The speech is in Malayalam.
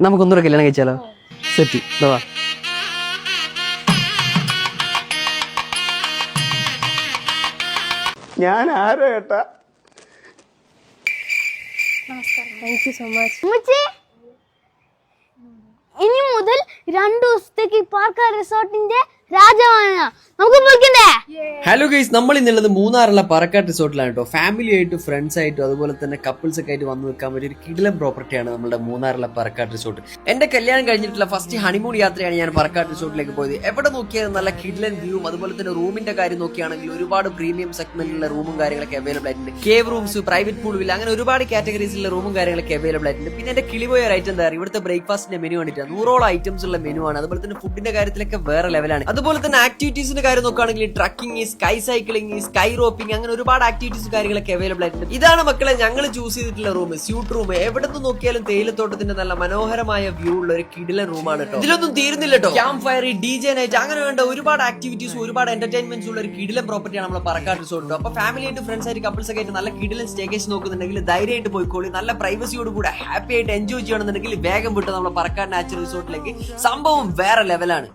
നമുക്കൊന്നുകൂടെ കല്യാണം കഴിച്ചാലോ? സെറ്റ്. ഞാൻ ആരോ ഏട്ടാ. Thank you so much. ഇനി മുതൽ 2 ദിവസത്തേക്ക് പാർക്ക റിസോർട്ടിന്റെ രാജാവാണ്. നമുക്ക് പോയിക്കണ്ടേ? ഹലോ ഗൈസ്, നമ്മൾ ഇന്നുള്ളത് മൂന്നാറുള്ള പറക്കാട്ട് റിസോർട്ടിലാണ് കേട്ടോ. ഫാമിലി ആയിട്ടും ഫ്രണ്ട്സ് ആയിട്ടും അതുപോലെ തന്നെ കപ്പിൾസ് ഒക്കെ ആയിട്ട് വന്നു നിൽക്കാൻ പറ്റിയ ഒരു കിടിലൻ പ്രോപ്പർട്ടിയാണ് നമ്മുടെ മൂന്നാറുള്ള പറക്കാട്ട് റിസോർട്ട്. എന്റെ കല്യാണം കഴിഞ്ഞിട്ടുള്ള ഫസ്റ്റ് ഹണിമൂൺ യാത്രയാണ് ഞാൻ പറക്കാട്ട് റിസോർട്ടിലേക്ക് പോയത്. എവിടെ നോക്കിയാലും നല്ല കിടിലൻ വ്യൂവും അതുപോലെ തന്നെ റൂമിന്റെ കാര്യം നോക്കിയാണെങ്കിൽ ഒരുപാട് പ്രീമിയം സെഗ്മെന്റിലുള്ള റൂമും കാര്യങ്ങളൊക്കെ അവൈലബിൾ ആയിട്ടുണ്ട്. Cave rooms, private pool villa, അങ്ങനെ ഒരുപാട് കാറ്റഗറീസിലുള്ള റൂമും കാര്യങ്ങളൊക്കെ അവൈലബിൾ ആയിട്ടുണ്ട്. പിന്നെ എന്റെ കിളിപോയ ഒരു ഐറ്റം എന്താ പറയുക, ഇവിടുത്തെ ബ്രേക്ക്ഫാസ്റ്റിന്റെ മെനു കണ്ടിട്ടാണ് 100ഓളം ഐറ്റംസ് ഉള്ള മെനു ആണ്. അതുപോലെ തന്നെ ഫുഡിന്റെ കാര്യത്തിലൊക്കെ വേറെ ലെവലാണ്. അതുപോലെ തന്നെ ആക്ടിവിറ്റീസിന്റെ കാര്യം നോക്കുകയാണെങ്കിൽ trekking, sky cycling, sky roping, അങ്ങനെ ഒരുപാട് ആക്ടിവിറ്റീസ് കാര്യങ്ങളൊക്കെ അവൈലബിൾ ആയിട്ടുണ്ട്. ഇതാണ് മക്കളെ ഞങ്ങൾ ചൂസ് ചെയ്തിട്ടുള്ള റൂം, സ്യൂട്ട് റൂം. എവിടെ നിന്ന് നോക്കിയാലും തേയിലത്തോട്ടത്തിന്റെ നല്ല മനോഹരമായ വ്യൂ ഉള്ള ഒരു കിടിലൻ റൂമാണ് കേട്ടോ. ഇതിലൊന്നും തീരുന്നില്ല കേട്ടോ. ക്യാമ്പ് ഫയർ, DJ നൈറ്റ്, അങ്ങനെ വേണ്ട ഒരുപാട് ആക്ടിവിറ്റീസും ഒരുപാട് എന്റർടൈൻമെന്റ്സ് ഉള്ള ഒരു കിടിലൻ പ്രോപ്പർട്ടിയാണ് നമ്മുടെ പറക്കാട്ട് റിസോർട്ട്. അപ്പൊ ഫാമിലി ആയിട്ട് ഫ്രണ്ട്സ് ആയിട്ട് കപ്പിൾസ് ഒക്കെ ആയിട്ട് നല്ല കിടിലൻ സ്റ്റേക്കേഷൻ നോക്കുന്നുണ്ടെങ്കിൽ ധൈര്യമായിട്ട് പോയിക്കോളി. നല്ല പ്രൈവസിയോട് കൂടെ ഹാപ്പി ആയിട്ട് എൻജോയ് ചെയ്യണമെന്നുണ്ടെങ്കിൽ വേഗം വിട്ട് നമ്മുടെ പറക്കാട്ട് നാച്ചുറൽ റിസോർട്ടിലേക്ക്. സംഭവം വേറെ ലെവലാണ്.